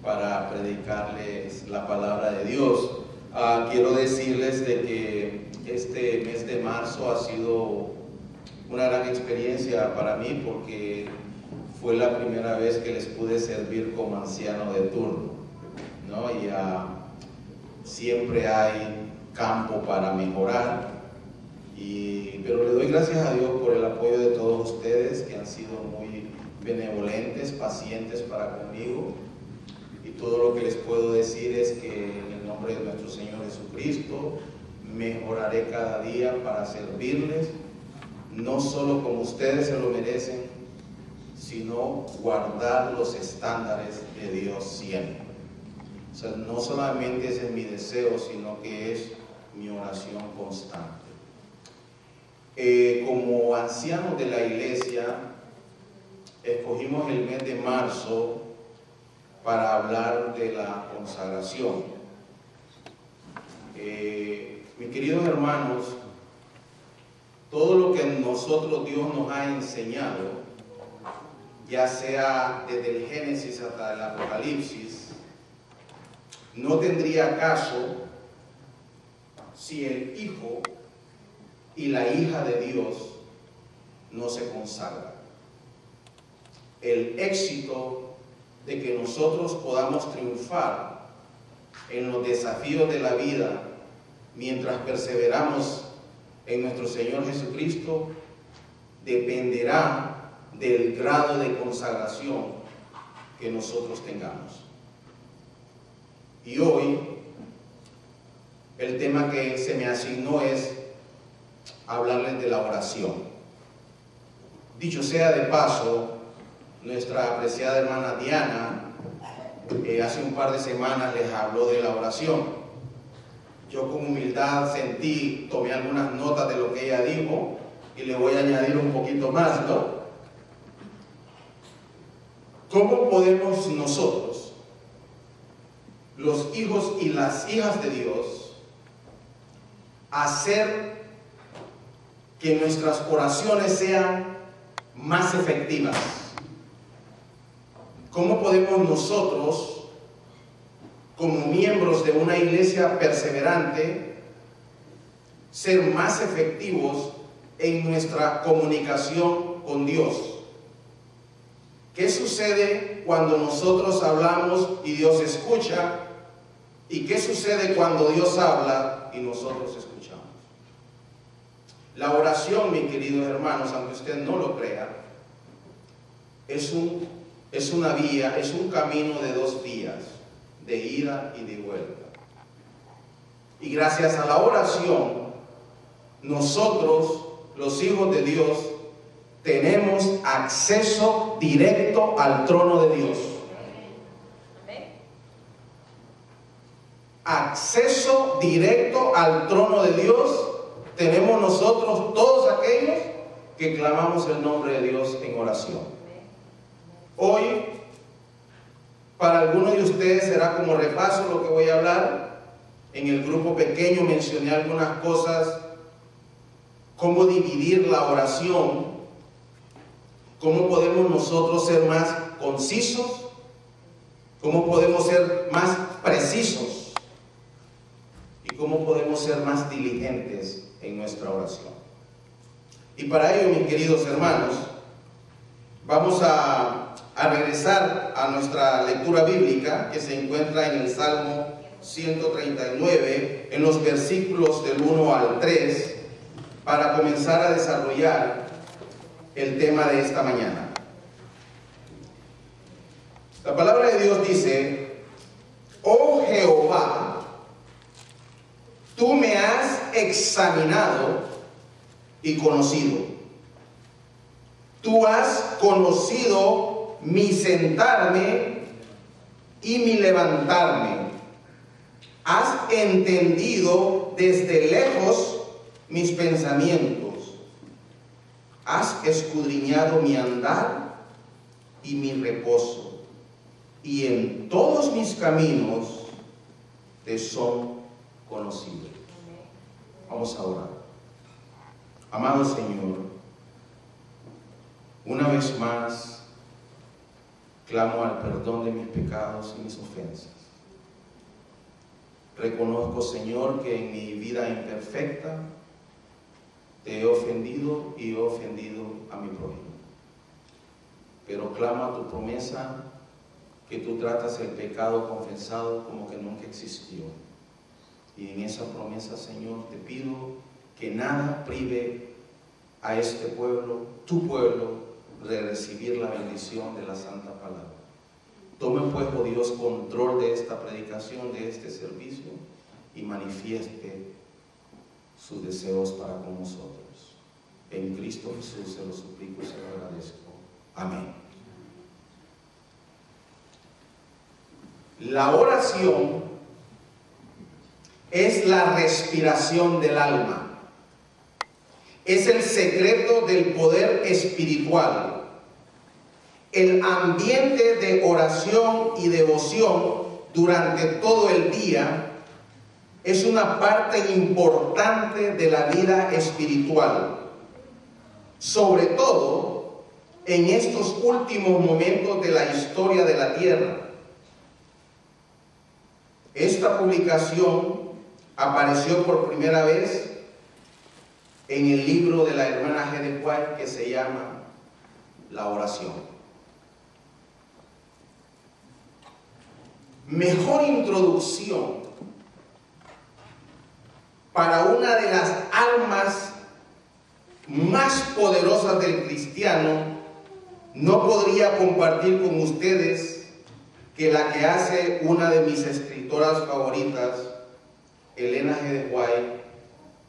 para predicarles la palabra de Dios. Quiero decirles de que este mes de marzo ha sido una gran experiencia para mí, porque fue la primera vez que les pude servir como anciano de turno, ¿no? Y siempre hay campo para mejorar, pero le doy gracias a Dios por el apoyo de todos ustedes, que han sido muy benevolentes, pacientes para conmigo, y todo lo que les puedo decir es que en el nombre de nuestro Señor Jesucristo mejoraré cada día para servirles, no solo como ustedes se lo merecen, sino guardar los estándares de Dios siempre. O sea, no solamente ese es mi deseo, sino que es mi oración constante. Como ancianos de la iglesia, escogimos el mes de marzo para hablar de la consagración. Mis queridos hermanos, todo lo que nosotros Dios nos ha enseñado, ya sea desde el Génesis hasta el Apocalipsis, no tendría caso si el Hijo y la hija de Dios no se consagran. El éxito de que nosotros podamos triunfar en los desafíos de la vida mientras perseveramos en nuestro Señor Jesucristo dependerá del grado de consagración que nosotros tengamos. Y hoy el tema que se me asignó es hablarles de la oración. Dicho sea de paso, nuestra apreciada hermana Diana hace un par de semanas les habló de la oración. Yo con humildad tomé algunas notas de lo que ella dijo y le voy a añadir un poquito más, ¿no? ¿Cómo podemos nosotros, los hijos y las hijas de Dios, hacer que nuestras oraciones sean más efectivas? ¿Cómo podemos nosotros, como miembros de una iglesia perseverante, ser más efectivos en nuestra comunicación con Dios? ¿Qué sucede cuando nosotros hablamos y Dios escucha? ¿Y qué sucede cuando Dios habla y nosotros escuchamos? La oración, mis queridos hermanos, aunque usted no lo crea, es una vía, es un camino de dos vías, de ida y de vuelta. Y gracias a la oración, nosotros, los hijos de Dios, tenemos acceso directo al trono de Dios. Acceso directo al trono de Dios tenemos nosotros, todos aquellos que clamamos el nombre de Dios en oración. Hoy, para algunos de ustedes será como repaso lo que voy a hablar. En el grupo pequeño mencioné algunas cosas, cómo dividir la oración, cómo podemos nosotros ser más concisos, cómo podemos ser más precisos y cómo podemos ser más diligentes en nuestra oración. Y para ello, mis queridos hermanos, vamos a regresar a nuestra lectura bíblica, que se encuentra en el Salmo 139, en los versículos del 1 al 3, para comenzar a desarrollar el tema de esta mañana. La palabra de Dios dice: oh Jehová, tú me has examinado y conocido. Tú has conocido mi sentarme y mi levantarme. Has entendido desde lejos mis pensamientos. Has escudriñado mi andar y mi reposo, y en todos mis caminos te son conocidos. Vamos a orar. Amado Señor, una vez más Clamo al perdón de mis pecados y mis ofensas. Reconozco, Señor, que en mi vida imperfecta te he ofendido y he ofendido a mi prójimo. Pero clamo a tu promesa que tú tratas el pecado confesado como que nunca existió. Y en esa promesa, Señor, te pido que nada prive a este pueblo, tu pueblo, de recibir la bendición de la Santa Palabra. Tome pues, oh Dios, control de esta predicación, de este servicio, y manifieste sus deseos para con nosotros. En Cristo Jesús se lo suplico y se lo agradezco. Amén. La oración es la respiración del alma. Es el secreto del poder espiritual. El ambiente de oración y devoción durante todo el día es una parte importante de la vida espiritual, sobre todo en estos últimos momentos de la historia de la tierra. Esta publicación apareció por primera vez en el libro de la hermana G. de White, que se llama La oración. Mejor introducción para una de las almas más poderosas del cristiano no podría compartir con ustedes que la que hace una de mis escritoras favoritas, Elena G. de White,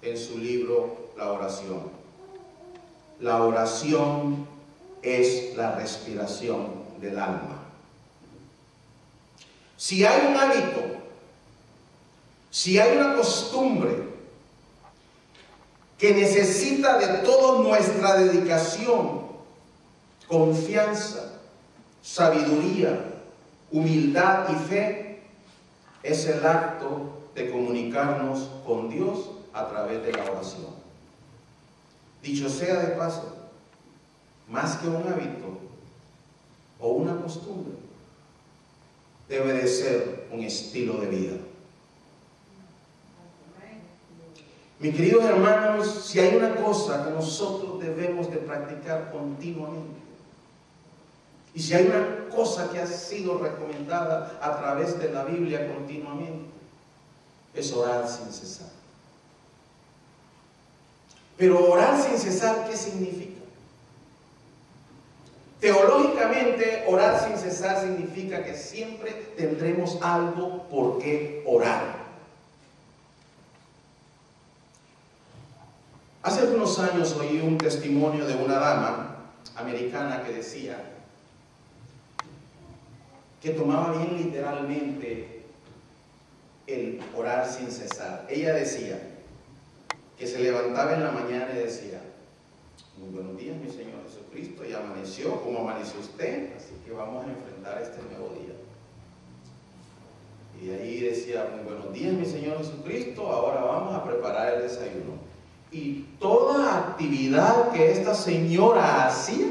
en su libro La oración. La oración es la respiración del alma. Si hay un hábito, si hay una costumbre que necesita de toda nuestra dedicación, confianza, sabiduría, humildad y fe, es el acto de comunicarnos con Dios a través de la oración. Dicho sea de paso, más que un hábito o una costumbre, debe de ser un estilo de vida. Mis queridos hermanos, si hay una cosa que nosotros debemos de practicar continuamente, y si hay una cosa que ha sido recomendada a través de la Biblia continuamente, es orar sin cesar. Pero orar sin cesar, ¿qué significa? Teológicamente, orar sin cesar significa que siempre tendremos algo por qué orar. Hace algunos años oí un testimonio de una dama americana que decía que tomaba bien literalmente el orar sin cesar. Ella decía que se levantaba en la mañana y decía: muy buenos días, mi Señor Jesucristo, ya amaneció, como amaneció usted, así que vamos a enfrentar este nuevo día. Y de ahí decía: muy buenos días, mi Señor Jesucristo, ahora vamos a preparar el desayuno. Y toda actividad que esta señora hacía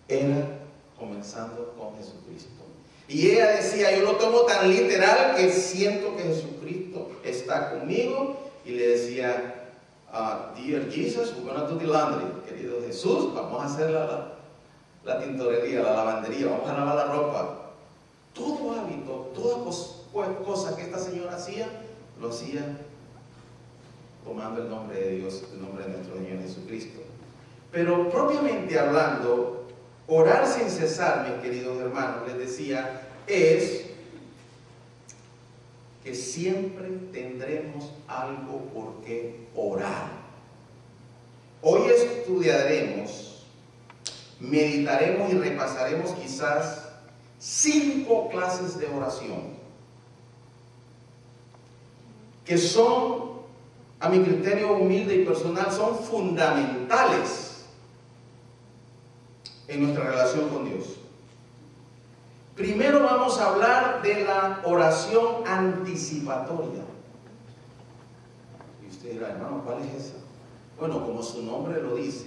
era comenzando con Jesucristo. Y ella decía: yo lo tomo tan literal que siento que Jesucristo está conmigo. Y le decía: Dear Jesus, we're going to do the laundry. Querido Jesús, vamos a hacer la tintorería, la lavandería, vamos a lavar la ropa. Todo hábito, toda cosa que esta señora hacía, lo hacía tomando el nombre de Dios, el nombre de nuestro Señor Jesucristo. Pero propiamente hablando, orar sin cesar, mis queridos hermanos, les decía, es que siempre tendremos algo por qué orar. Hoy estudiaremos, meditaremos y repasaremos quizás 5 clases de oración que son, a mi criterio humilde y personal, son fundamentales en nuestra relación con Dios. Primero vamos a hablar de la oración anticipatoria. Y usted dirá: usted dirá, hermano, ¿cuál es esa? Bueno, como su nombre lo dice,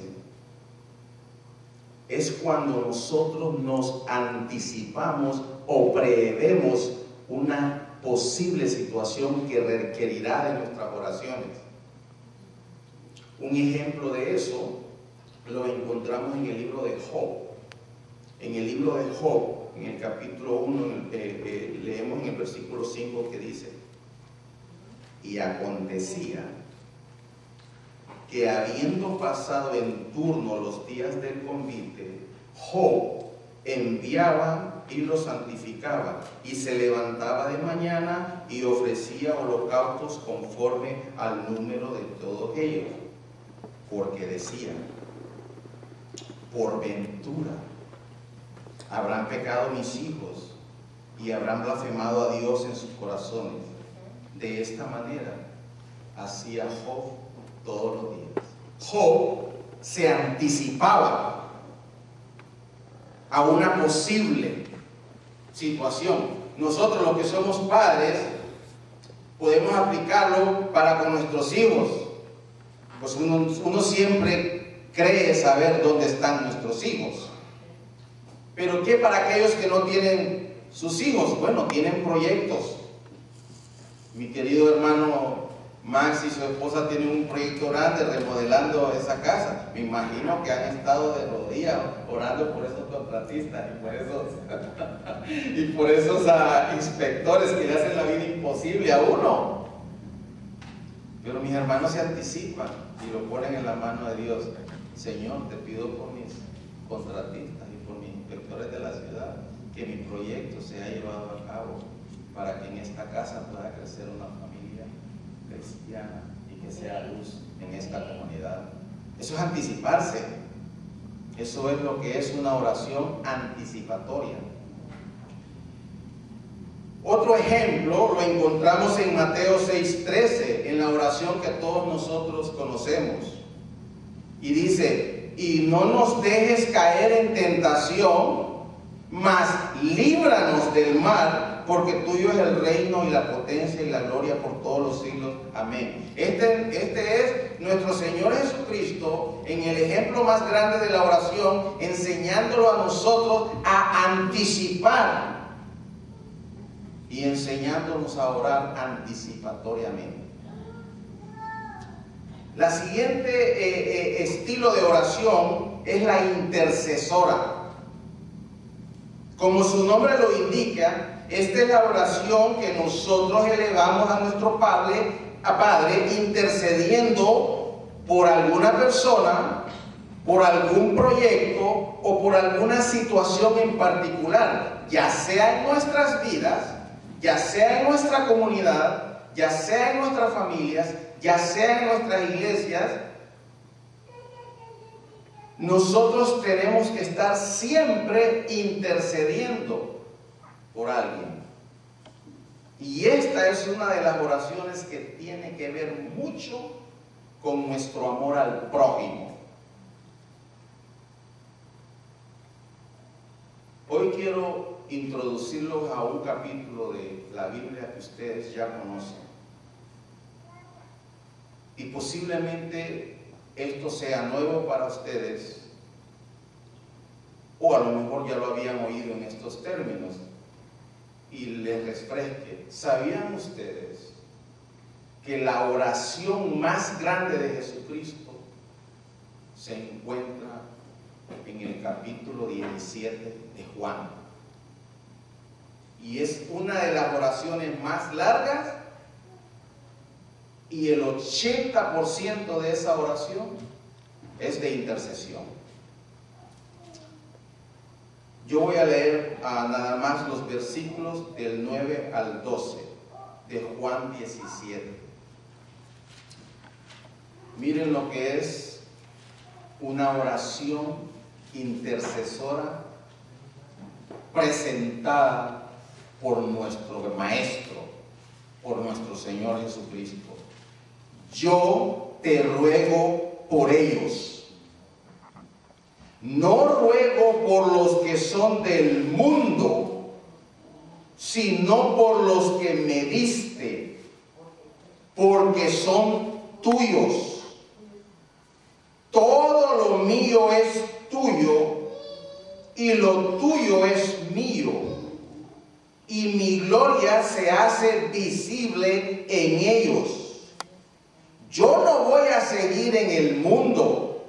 es cuando nosotros nos anticipamos o prevemos una posible situación que requerirá de nuestras oraciones. Un ejemplo de eso lo encontramos en el libro de Job. En el libro de Job, en el capítulo 1, leemos en el versículo 5 que dice: y acontecía que habiendo pasado en turno los días del convite, Job enviaba y los santificaba, y se levantaba de mañana y ofrecía holocaustos conforme al número de todos ellos, porque decía: por ventura habrán pecado mis hijos y habrán blasfemado a Dios en sus corazones. De esta manera hacía Job todos los días. Job se anticipaba a una posible situación. Nosotros, los que somos padres, podemos aplicarlo para con nuestros hijos. Pues uno siempre cree saber dónde están nuestros hijos. Pero ¿qué para aquellos que no tienen sus hijos? Bueno, tienen proyectos. Mi querido hermano Max y su esposa tienen un proyecto grande remodelando esa casa. Me imagino que han estado de rodillas orando por esos contratistas y por esos inspectores que le hacen la vida imposible a uno. Pero mis hermanos se anticipan y lo ponen en la mano de Dios. Señor, te pido por mis contratistas y por mis inspectores de la ciudad que mi proyecto sea llevado a cabo, para que en esta casa pueda crecer una familia cristiana y que sea luz en esta comunidad. Eso es anticiparse. Eso es lo que es una oración anticipatoria. Otro ejemplo lo encontramos en Mateo 6:13, en la oración que todos nosotros conocemos. Y dice: y no nos dejes caer en tentación, mas líbranos del mal, porque tuyo es el reino y la potencia y la gloria por todos los siglos. Amén. Este es nuestro Señor Jesucristo en el ejemplo más grande de la oración, enseñándolo a nosotros a anticipar y enseñándonos a orar anticipatoriamente. La siguiente estilo de oración es la intercesora. Como su nombre lo indica, esta es la oración que nosotros elevamos a nuestro Padre, intercediendo por alguna persona, por algún proyecto o por alguna situación en particular, ya sea en nuestras vidas, ya sea en nuestra comunidad, ya sea en nuestras familias, ya sea en nuestras iglesias. Nosotros tenemos que estar siempre intercediendo por alguien. Y esta es una de las oraciones que tiene que ver mucho con nuestro amor al prójimo. Hoy quiero introducirlos a un capítulo de la Biblia que ustedes ya conocen. Y posiblemente esto sea nuevo para ustedes, o a lo mejor ya lo habían oído en estos términos y les refresque. ¿Sabían ustedes que la oración más grande de Jesucristo se encuentra en el capítulo 17 de Juan? Y es una de las oraciones más largas, y el 80% de esa oración es de intercesión. Yo voy a leer nada más los versículos del 9 al 12 de Juan 17. Miren lo que es una oración intercesora presentada por nuestro Maestro, por nuestro Señor Jesucristo. Yo te ruego por ellos. No ruego por los que son del mundo, sino por los que me diste, porque son tuyos. Todo lo mío es tuyo y lo tuyo es mío, y mi gloria se hace visible en ellos. Yo no voy a seguir en el mundo,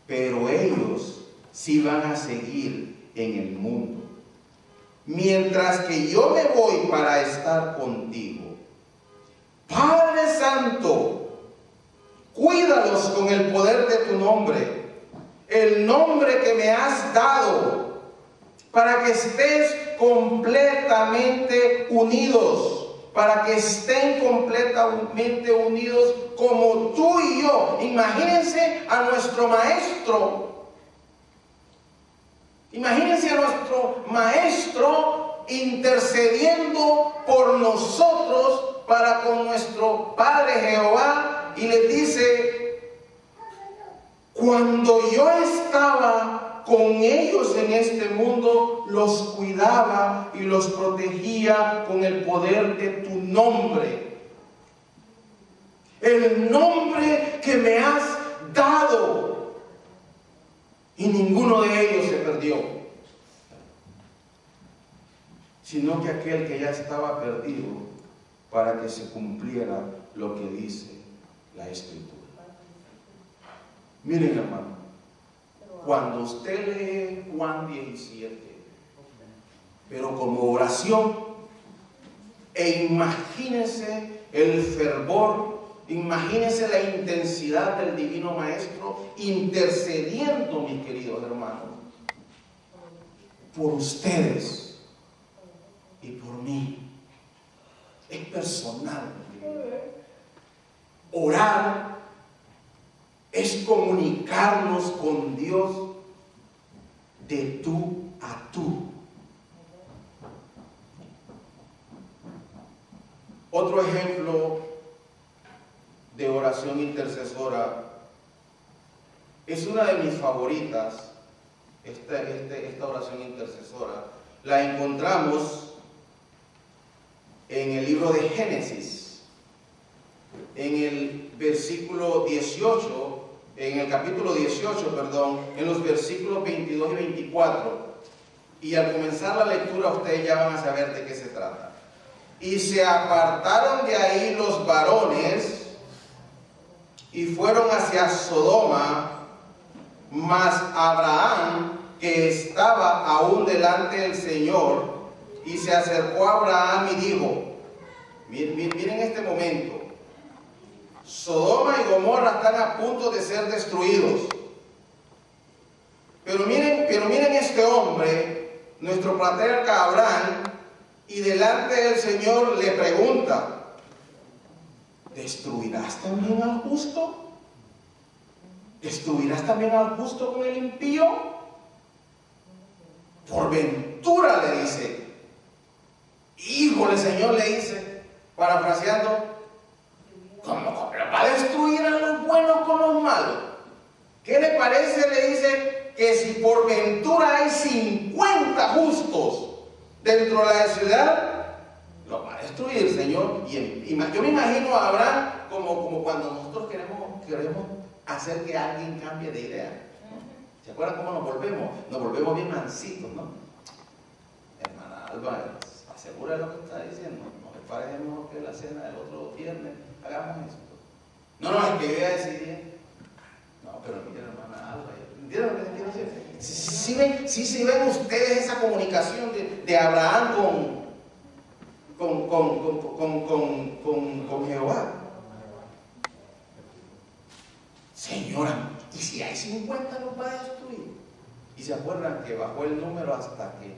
pero ellos sí van a seguir en el mundo. Mientras que yo me voy para estar contigo. Padre Santo, cuídalos con el poder de tu nombre, el nombre que me has dado, para que estés completamente unidos, para que estén completamente unidos como tú y yo. Imagínense a nuestro maestro, imagínense a nuestro maestro intercediendo por nosotros para con nuestro Padre Jehová, y le dice: cuando yo estaba con ellos en este mundo, los cuidaba y los protegía con el poder de tu nombre, el nombre que me has dado, y ninguno de ellos se perdió, sino que aquel que ya estaba perdido, para que se cumpliera lo que dice la Escritura. Miren, hermano, cuando usted lee Juan 17, pero como oración, e imagínense el fervor, imagínense la intensidad del Divino Maestro intercediendo, mis queridos hermanos, por ustedes y por mí. Es personal. Orar es comunicarnos con Dios de tú a tú. Otro ejemplo de oración intercesora es una de mis favoritas. Esta oración intercesora la encontramos en el libro de Génesis, en el versículo 18, en el capítulo 18, perdón, en los versículos 22 y 24. Y al comenzar la lectura ustedes ya van a saber de qué se trata. Y se apartaron de ahí los varones y fueron hacia Sodoma, mas Abraham, que estaba aún delante del Señor, y se acercó a Abraham y dijo, miren este momento, Sodoma y Gomorra están a punto de ser destruidos, pero miren este hombre, nuestro patriarca Abraham, y delante del Señor le pregunta, ¿destruirás también al justo? ¿Destruirás también al justo con el impío? Por ventura, le dice. Híjole, Señor, le dice, parafraseando, ¿cómo va a destruir a los buenos con los malos? ¿Qué le parece? Le dice que si por ventura hay 50 justos dentro de la ciudad, lo va a destruir, Señor. Y yo me imagino a Abraham como cuando nosotros queremos hacer que alguien cambie de idea. ¿Se acuerdan cómo nos volvemos? Nos volvemos bien mansitos, ¿no? Hermana Alba, asegura lo que está diciendo. No me parece mejor que la cena del otro viernes hagamos esto. No, es que yo ya decidí. No, pero miren, hermana Alba, ¿entienden lo que quiero decir? Sí ven ustedes esa comunicación de Abraham con Jehová. Señora, ¿y si hay 50 los va a destruir? Y se acuerdan que bajó el número hasta que...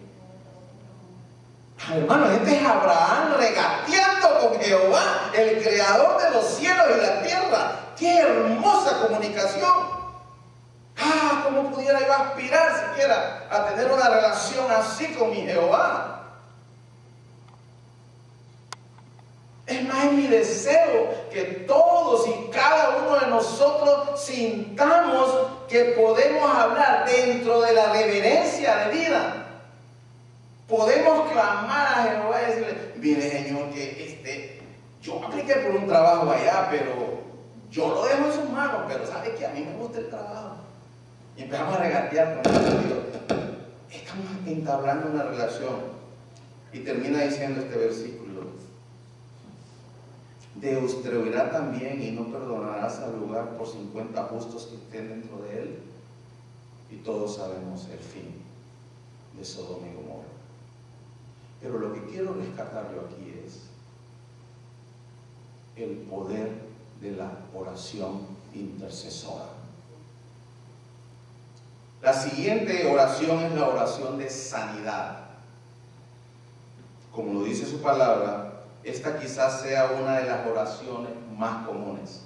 Hermano, este es Abraham regateando con Jehová, el creador de los cielos y la tierra. ¡Qué hermosa comunicación! ¿Cómo pudiera yo aspirar siquiera a tener una relación así con mi Jehová? Es más, es mi deseo que todos y cada uno de nosotros sintamos que podemos hablar dentro de la reverencia de vida. Podemos clamar a Jehová y decirle, mire, Señor, que yo apliqué por un trabajo allá, pero yo lo dejo en sus manos, pero sabe que a mí me gusta el trabajo. Y empezamos a regatear con Dios. Estamos entablando una relación. Y termina diciendo este versículo: destruirá también y no perdonarás al lugar por 50 justos que estén dentro de él. Y todos sabemos el fin de Sodoma y Gomorra. Pero lo que quiero rescatar yo aquí es el poder de la oración intercesora. La siguiente oración es la oración de sanidad. Como lo dice su palabra, esta quizás sea una de las oraciones más comunes,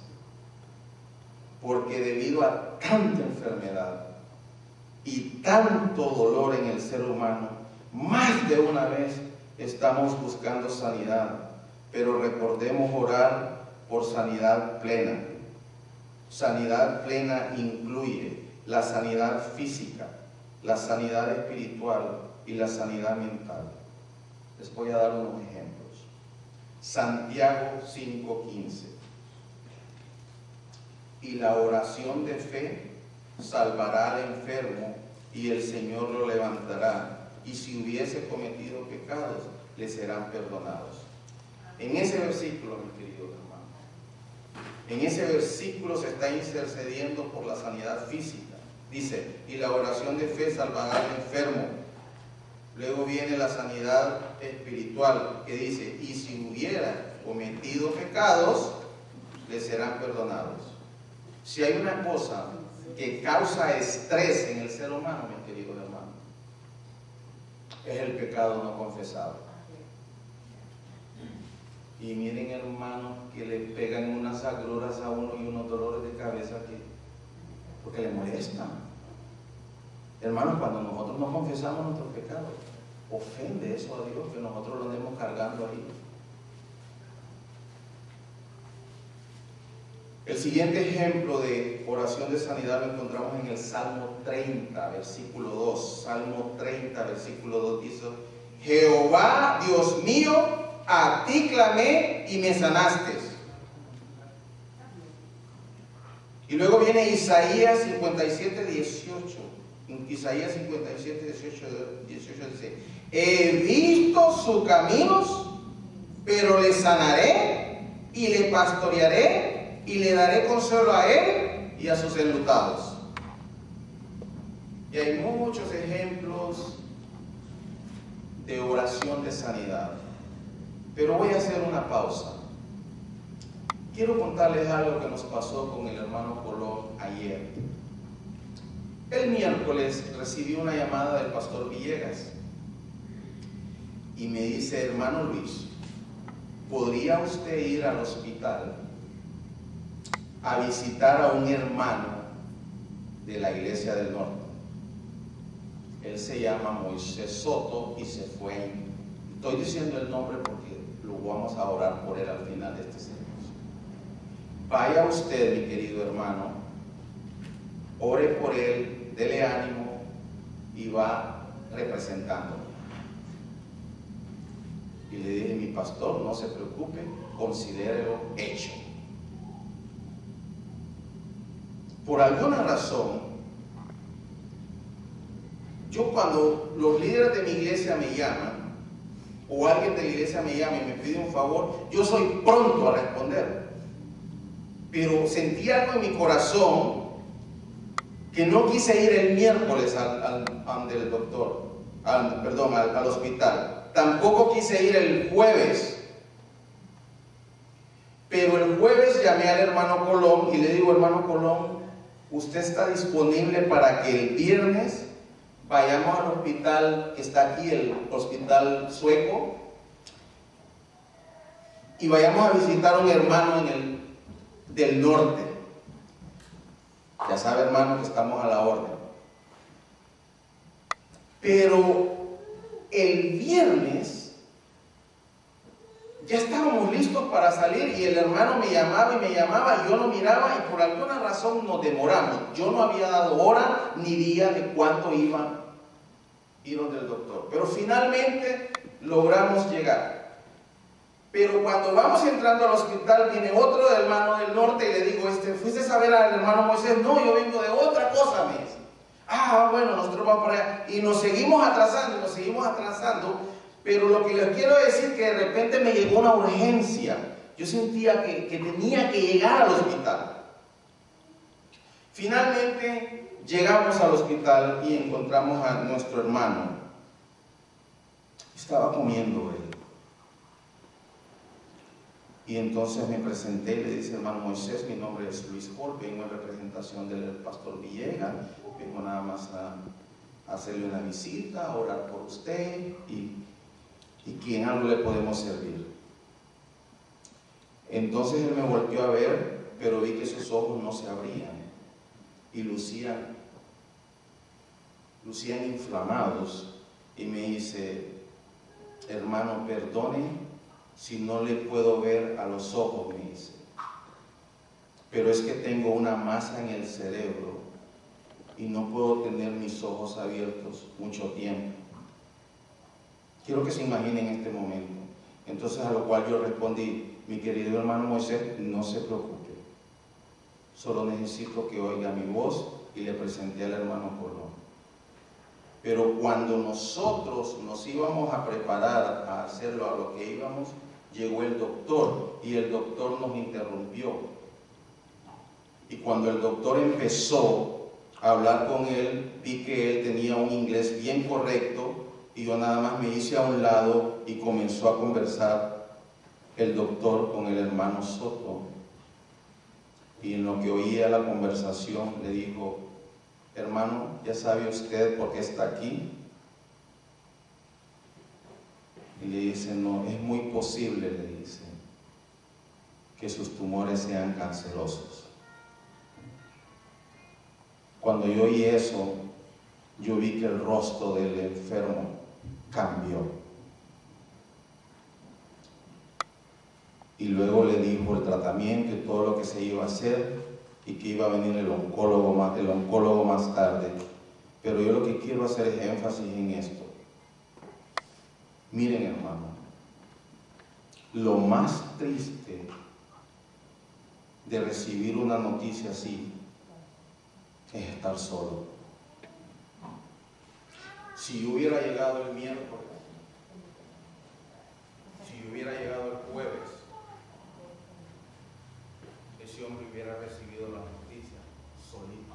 porque debido a tanta enfermedad y tanto dolor en el ser humano, más de una vez estamos buscando sanidad. Pero recordemos orar por sanidad plena. Sanidad plena incluye la sanidad física, la sanidad espiritual y la sanidad mental. Les voy a dar unos ejemplos. Santiago 5:15. Y la oración de fe salvará al enfermo y el Señor lo levantará. Y si hubiese cometido pecados, le serán perdonados. En ese versículo, mis queridos hermanos, en ese versículo se está intercediendo por la sanidad física. Dice, y la oración de fe salvará al enfermo. Luego viene la sanidad espiritual, que dice, y si hubiera cometido pecados, le serán perdonados. Si hay una cosa que causa estrés en el ser humano, mis queridos hermanos, es el pecado no confesado. Y miren, hermanos, que le pegan unas agruras a uno y unos dolores de cabeza porque le molestan. Hermanos, cuando nosotros no confesamos nuestros pecados, ofende eso a Dios, que nosotros lo andemos cargando ahí. El siguiente ejemplo de oración de sanidad lo encontramos en el Salmo 30, versículo 2. Salmo 30, versículo 2 dice, Jehová, Dios mío, a ti clamé y me sanaste. Y luego viene Isaías 57, 18. En Isaías 57, 18 dice, he visto sus caminos, pero le sanaré y le pastorearé y le daré consuelo a él y a sus enlutados. Y hay muchos ejemplos de oración de sanidad. Pero voy a hacer una pausa. Quiero contarles algo que nos pasó con el hermano Colón ayer. El miércoles recibí una llamada del pastor Villegas y me dice, hermano Luis, ¿podría usted ir al hospital a visitar a un hermano de la iglesia del norte? Él se llama Moisés Soto y se fue. Estoy diciendo el nombre porque lo vamos a orar por él al final de este servicio. Vaya usted, mi querido hermano, ore por él, dele ánimo y va representándolo. Y le dije, mi pastor, no se preocupe, considérelo hecho. Por alguna razón, yo cuando los líderes de mi iglesia me llaman, o alguien de la iglesia me llama y me pide un favor, yo soy pronto a responder. Pero sentí algo en mi corazón que no quise ir el miércoles al doctor, al hospital. Tampoco quise ir el jueves. Pero el jueves llamé al hermano Colón y le digo, hermano Colón, ¿usted está disponible para que el viernes vayamos al hospital que está aquí, el hospital sueco, y vayamos a visitar a un hermano del norte? Ya sabe, hermano, que estamos a la orden. Pero el viernes ya estábamos listos para salir y el hermano me llamaba y yo lo miraba y por alguna razón nos demoramos. Yo no había dado hora ni día de cuánto iba a ir donde el doctor. Pero finalmente logramos llegar. Pero cuando vamos entrando al hospital, viene otro hermano del norte y le digo, ¿fuiste a ver al hermano Moisés? No, yo vengo de otra cosa, me dice. Bueno, nosotros vamos para allá. Y nos seguimos atrasando, pero lo que les quiero decir es que de repente me llegó una urgencia. Yo sentía que tenía que llegar al hospital. Finalmente llegamos al hospital y encontramos a nuestro hermano. Estaba comiendo él. Y entonces me presenté y le dije: hermano Moisés, mi nombre es Luis Hall, vengo en representación del pastor Villegas, vengo nada más a hacerle una visita, a orar por usted y que en algo le podemos servir. Entonces él me volvió a ver, pero vi que sus ojos no se abrían y lucían inflamados, y me dice: hermano, perdone si no le puedo ver a los ojos, me dice, pero es que tengo una masa en el cerebro y no puedo tener mis ojos abiertos mucho tiempo. Quiero que se imaginen este momento. Entonces, a lo cual yo respondí: mi querido hermano Moisés, no se preocupe, solo necesito que oiga mi voz. Y le presenté al hermano Colón. Pero cuando nosotros nos íbamos a preparar a hacerlo, a lo que íbamos, llegó el doctor y el doctor nos interrumpió. Y cuando el doctor empezó a hablar con él, vi que él tenía un inglés bien correcto, y yo nada más me hice a un lado y comenzó a conversar el doctor con el hermano Soto. Y en lo que oía la conversación le dijo: hermano, ¿ya sabe usted por qué está aquí? Y le dice: no, es muy posible, le dice, que sus tumores sean cancerosos. Cuando yo oí eso, yo vi que el rostro del enfermo cambió. Y luego le dijo el tratamiento y todo lo que se iba a hacer, y que iba a venir el oncólogo más tarde. Pero yo lo que quiero hacer es énfasis en esto. Miren, hermano, lo más triste de recibir una noticia así es estar solo. Si yo hubiera llegado el miércoles, si yo hubiera llegado el jueves, ese hombre hubiera recibido la noticia solito.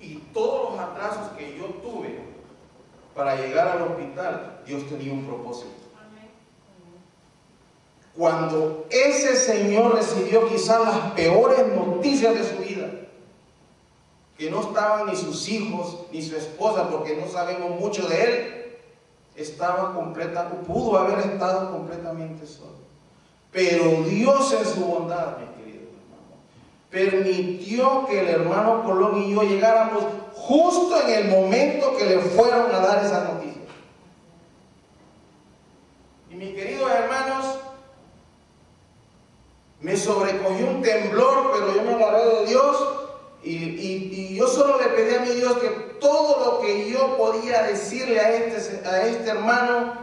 Y todos los atrasos que yo tuve para llegar al hospital, Dios tenía un propósito. Cuando ese señor recibió quizás las peores noticias de su vida, que no estaban ni sus hijos ni su esposa, porque no sabemos mucho de él, pudo haber estado completamente solo. Pero Dios, en su bondad, mi querido hermano, permitió que el hermano Colón y yo llegáramos justo en el momento que le fueron a dar esa noticia. Y mis queridos hermanos, me sobrecogió un temblor, pero yo me agarré de Dios y yo solo le pedí a mi Dios que todo lo que yo podía decirle a este hermano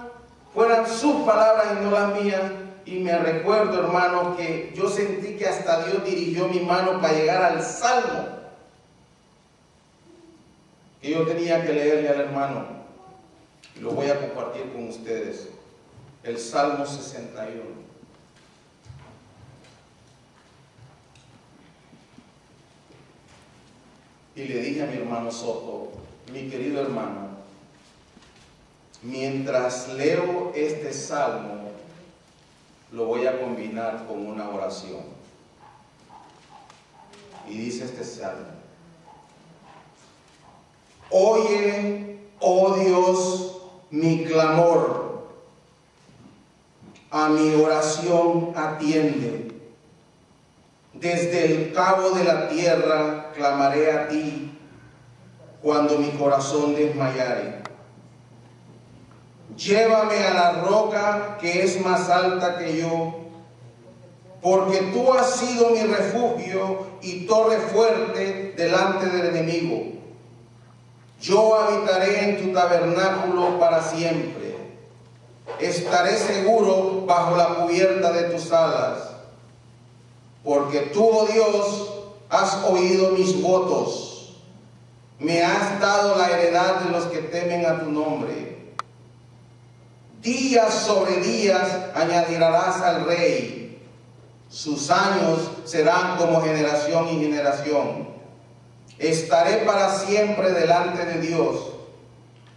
fueran sus palabras y no las mías. Y me recuerdo, hermano, que yo sentí que hasta Dios dirigió mi mano para llegar al salmo que yo tenía que leerle al hermano. Y lo voy a compartir con ustedes. El Salmo 61. Y le dije a mi hermano Soto: mi querido hermano, mientras leo este salmo, lo voy a combinar con una oración. Y dice este salmo: oye, oh Dios, mi clamor, a mi oración atiende. Desde el cabo de la tierra clamaré a ti cuando mi corazón desmayare. Llévame a la roca que es más alta que yo, porque tú has sido mi refugio y torre fuerte delante del enemigo. Yo habitaré en tu tabernáculo para siempre. Estaré seguro bajo la cubierta de tus alas, porque tú, oh Dios, Has oído mis votos. Me has dado la heredad de los que temen a tu nombre. Días sobre días añadirás al rey. Sus años serán como generación y generación. Estaré para siempre delante de Dios.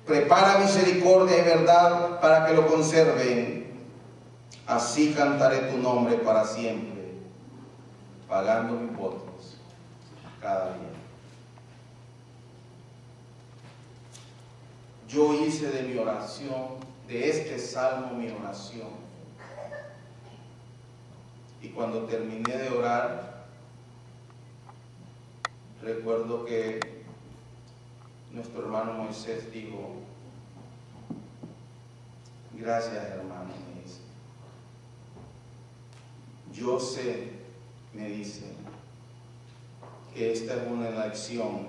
Prepara misericordia y verdad para que lo conserven. Así cantaré tu nombre para siempre, pagando mis votos cada día. Yo hice de mi oración, de este salmo mi oración. Y cuando terminé de orar, recuerdo que nuestro hermano Moisés dijo: gracias, hermano, me dice. Yo sé, me dice, que esta es una lección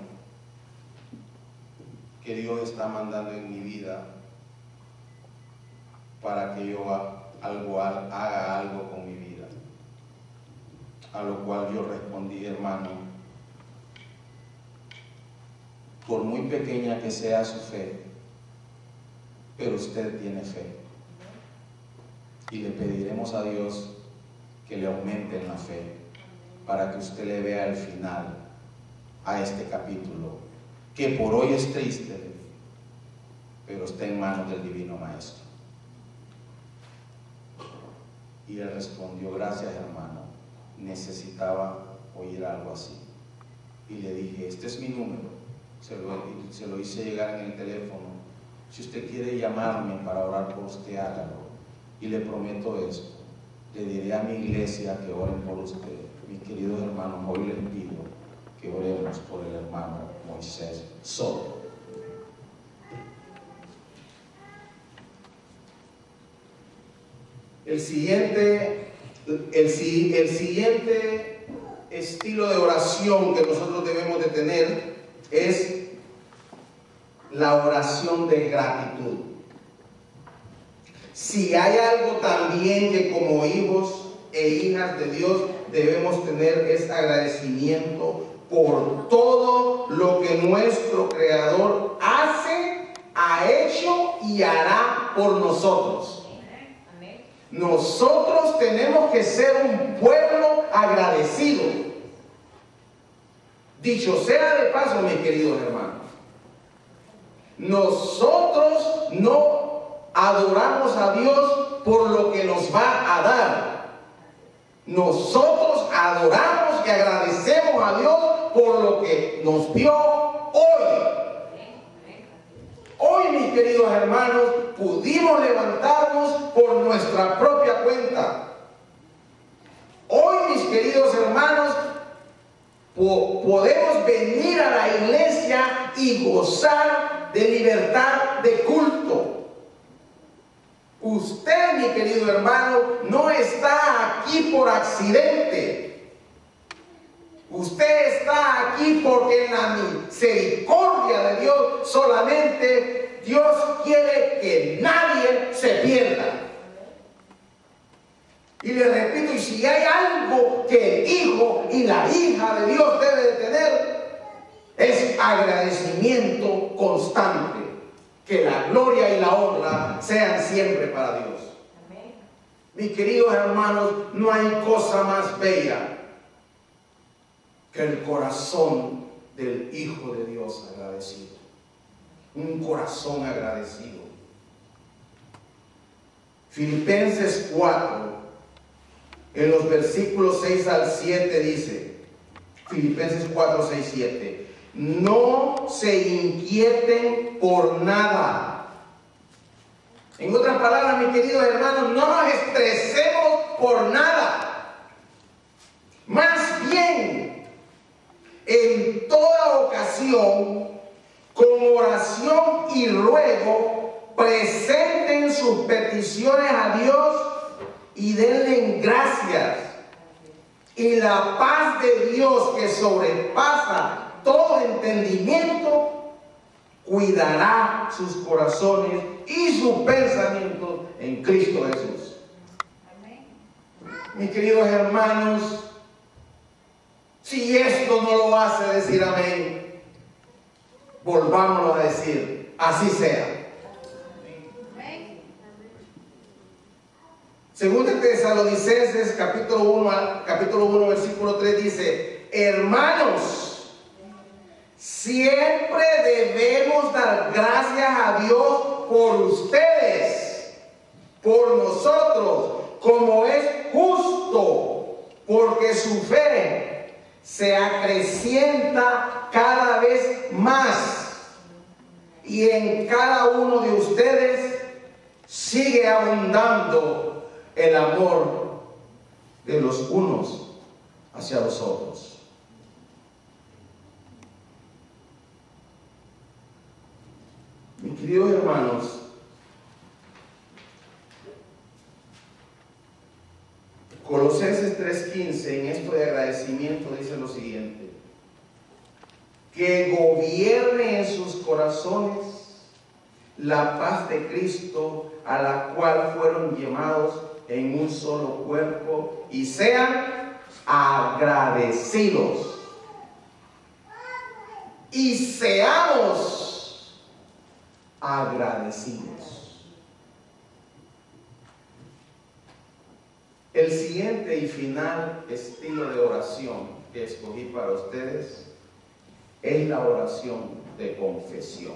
que Dios está mandando en mi vida para que yo haga algo con mi vida. A lo cual yo respondí: hermano, por muy pequeña que sea su fe, pero usted tiene fe. Y le pediremos a Dios que le aumente en la fe para que usted le vea el final a este capítulo, que por hoy es triste, pero está en manos del Divino Maestro. Y él respondió: gracias, hermano, necesitaba oír algo así. Y le dije: este es mi número, se lo hice llegar en el teléfono. Si usted quiere llamarme para orar por usted, hágalo. Y le prometo esto: le diré a mi iglesia que oren por usted. Mis queridos hermanos, hoy les pido que oremos por el hermano Moisés Soto. El siguiente estilo de oración que nosotros debemos de tener es la oración de gratitud. Si hay algo también que como hijos e hijas de Dios debemos tener, es agradecimiento por todo lo que nuestro Creador hace, ha hecho y hará por nosotros. Nosotros tenemos que ser un pueblo agradecido. Dicho sea de paso, mis queridos hermanos, nosotros no adoramos a Dios por lo que nos va a dar. Nosotros adoramos y agradecemos a Dios por lo que nos dio hoy. Hoy, mis queridos hermanos, pudimos levantarnos por nuestra propia cuenta. Hoy, mis queridos hermanos, podemos venir a la iglesia y gozar de libertad de culto. Usted, mi querido hermano, no está aquí por accidente. Usted está aquí porque en la misericordia de Dios solamente Dios quiere que nadie se pierda. Y le repito, y si hay algo que el hijo y la hija de Dios debe de tener, es agradecimiento constante. Que la gloria y la honra sean siempre para Dios. Amén. Mis queridos hermanos, no hay cosa más bella que el corazón del Hijo de Dios agradecido. Un corazón agradecido. Filipenses 4, en los versículos 6 al 7 dice, Filipenses 4, 6, 7. No se inquieten por nada. En otras palabras, mis queridos hermanos, no nos estresemos por nada. Más bien, en toda ocasión, con oración y ruego, presenten sus peticiones a Dios y denle gracias. Y la paz de Dios, que sobrepasa todo entendimiento, cuidará sus corazones y sus pensamientos en Cristo Jesús. Amén. Mis queridos hermanos, Si esto no lo hace decir amén, volvámoslo a decir, así sea. Segunda Tesalonicenses capítulo 1 versículo 3 dice: hermanos, siempre debemos dar gracias a Dios por ustedes, por nosotros, como es justo, porque su fe se acrecienta cada vez más y en cada uno de ustedes sigue abundando el amor de los unos hacia los otros. Mis queridos hermanos, Colosenses 3:15 en esto de agradecimiento dice lo siguiente: que gobierne en sus corazones la paz de Cristo, a la cual fueron llamados en un solo cuerpo, y sean agradecidos. Y seamos agradecidos. El siguiente y final estilo de oración que escogí para ustedes es la oración de confesión.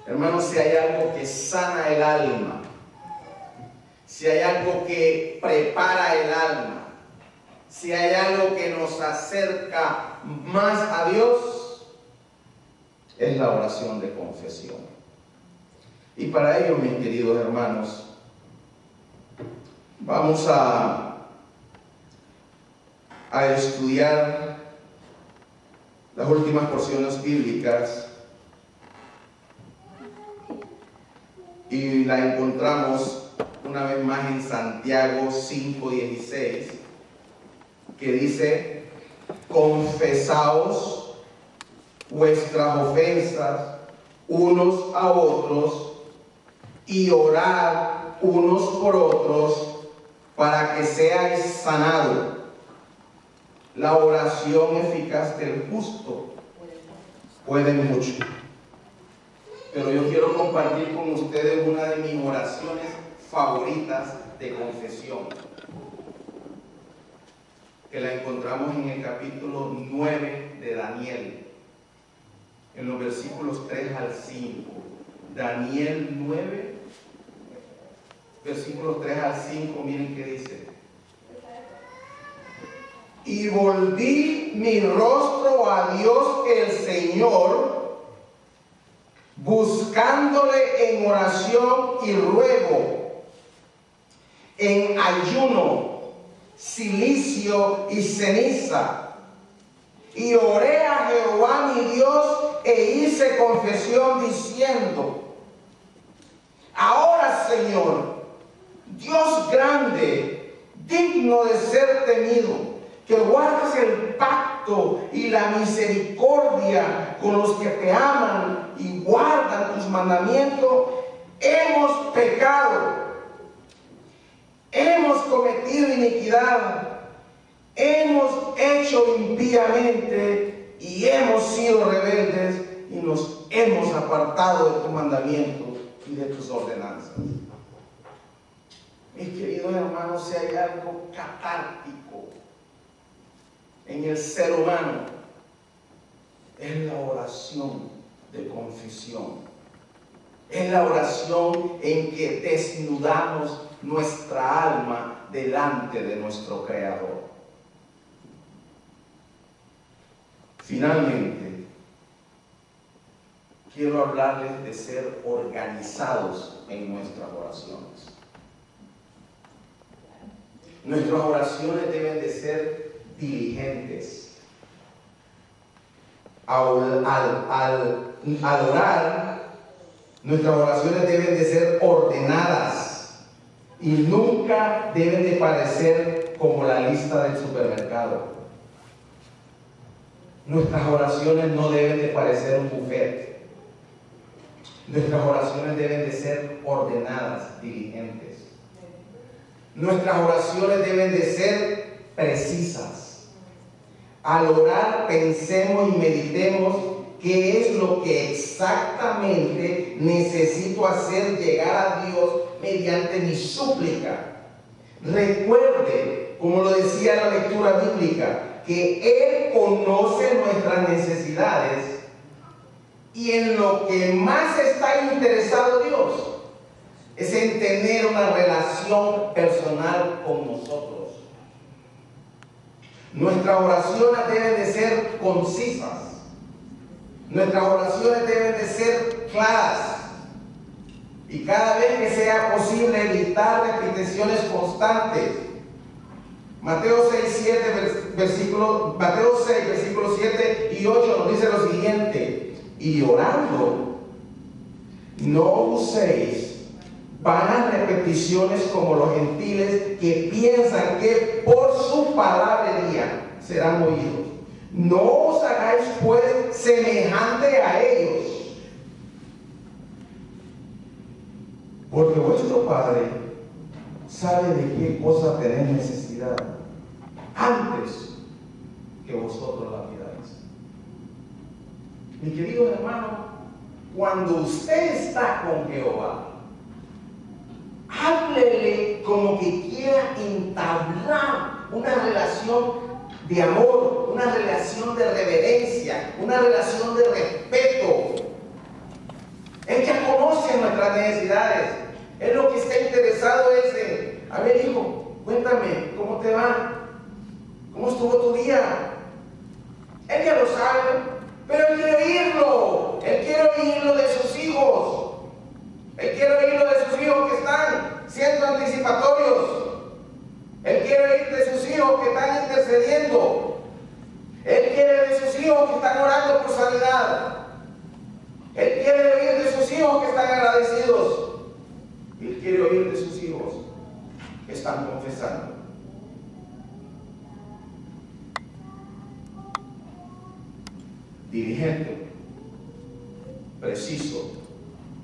Hermanos, si hay algo que sana el alma, si hay algo que prepara el alma, si hay algo que nos acerca más a Dios, es la oración de confesión. Y para ello, mis queridos hermanos, vamos a estudiar las últimas porciones bíblicas y la encontramos una vez más en Santiago 5:16, que dice: confesaos vuestras ofensas unos a otros y orad unos por otros para que seáis sanados. La oración eficaz del justo puede mucho. Pero yo quiero compartir con ustedes una de mis oraciones favoritas de confesión, que la encontramos en el capítulo 9 de Daniel, en los versículos 3 al 5. Daniel 9, versículos 3 al 5, miren qué dice: y volví mi rostro a Dios el Señor, buscándole en oración y ruego, en ayuno, cilicio y ceniza. Y oré a Jehová mi Dios e hice confesión diciendo: ahora, Señor, Dios grande, digno de ser temido, que guardas el pacto y la misericordia con los que te aman y guardan tus mandamientos, hemos pecado, hemos cometido iniquidad, hemos hecho impíamente y hemos sido rebeldes y nos hemos apartado de tu mandamiento y de tus ordenanzas. Mis queridos hermanos, si hay algo catártico en el ser humano, es la oración de confesión. Es la oración en que desnudamos nuestra alma delante de nuestro Creador. Finalmente, quiero hablarles de ser organizados en nuestras oraciones. Nuestras oraciones deben de ser diligentes. Al orar, nuestras oraciones deben de ser ordenadas y nunca deben de parecer como la lista del supermercado. Nuestras oraciones no deben de parecer un buffet. Nuestras oraciones deben de ser ordenadas, diligentes. Nuestras oraciones deben de ser precisas. al orar pensemos y meditemos qué es lo que exactamente necesito hacer llegar a Dios mediante mi súplica. Recuerde, como lo decía la lectura bíblica, que Él conoce nuestras necesidades y en lo que más está interesado Dios es en tener una relación personal con nosotros. Nuestras oraciones deben de ser concisas. Nuestras oraciones deben de ser claras. Y cada vez que sea posible evitar repeticiones constantes. Mateo 6, versículos 7 y 8 nos dice lo siguiente: y orando, no uséis vanas repeticiones como los gentiles que piensan que por su palabrería serán oídos. No os hagáis pues semejante a ellos, porque vuestro Padre sabe de qué cosa tenéis necesidad antes que vosotros la pidáis. Mi querido hermano, cuando usted está con Jehová, háblele como que quiera entablar una relación de amor, una relación de reverencia, una relación de respeto. Él ya conoce nuestras necesidades. Él lo que está interesado es en: a ver, hijo, cuéntame, ¿cómo te va? ¿Cómo estuvo tu día? Él ya lo sabe, pero Él quiere oírlo. Él quiere oírlo de sus hijos. Él quiere oírlo de sus hijos que están siendo anticipatorios. Él quiere oír de sus hijos que están intercediendo. Él quiere de sus hijos que están orando por sanidad. Él quiere oír de sus hijos que están agradecidos. Él quiere oír de sus hijos que están confesando. Diligente, preciso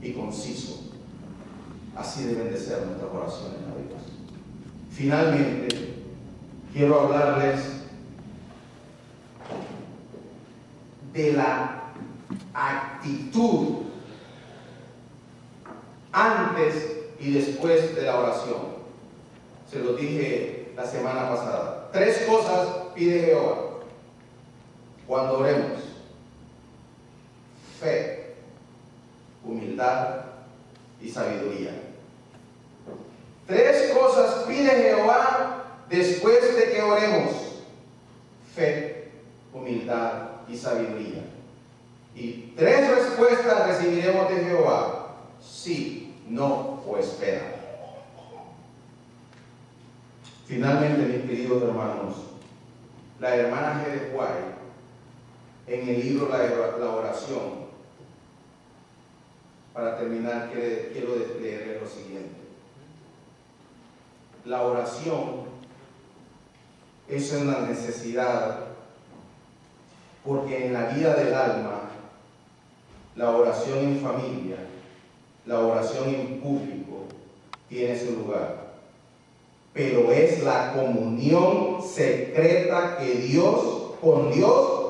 y conciso. Así deben de ser nuestras oraciones a Dios. Finalmente, quiero hablarles de la actitud antes y después de la oración. Se lo dije la semana pasada. 3 cosas pide Jehová cuando oremos: fe, humildad y sabiduría. 3 cosas pide Jehová después de que oremos: fe, humildad y sabiduría. Y 3 respuestas recibiremos de Jehová: sí, no o espera. Finalmente, mis queridos hermanos, la hermana G. de White, en el libro La Oración, para terminar, quiero leerles lo siguiente. La oración es una necesidad porque en la vida del alma, la oración en familia, la oración en público tiene su lugar. Pero es la comunión secreta con Dios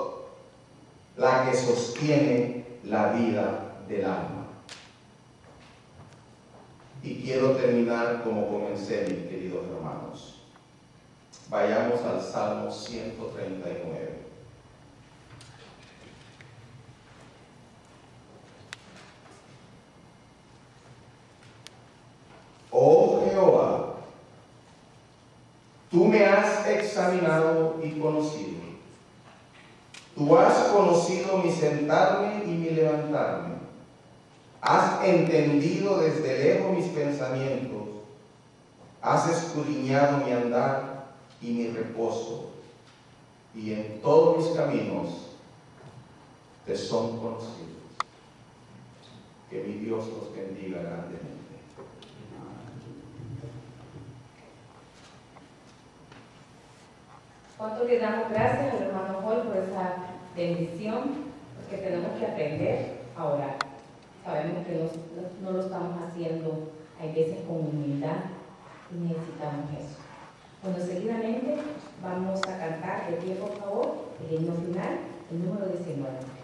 la que sostiene la vida del alma. Y quiero terminar como comencé, mis queridos hermanos. Vayamos al Salmo 139. Oh Jehová, tú me has examinado y conocido. Tú has conocido mi sentarme y mi levantarme. Has entendido desde lejos mis pensamientos. Has escudriñado mi andar y mi reposo. Y en todos mis caminos te son conocidos. Que mi Dios los bendiga grandemente. ¿Cuánto le damos gracias al hermano Paul por esa bendición? Porque tenemos que aprender a orar. Sabemos que no lo estamos haciendo, hay veces con humildad, y necesitamos eso. Bueno, seguidamente vamos a cantar de pie, por favor, el himno final, el número 19.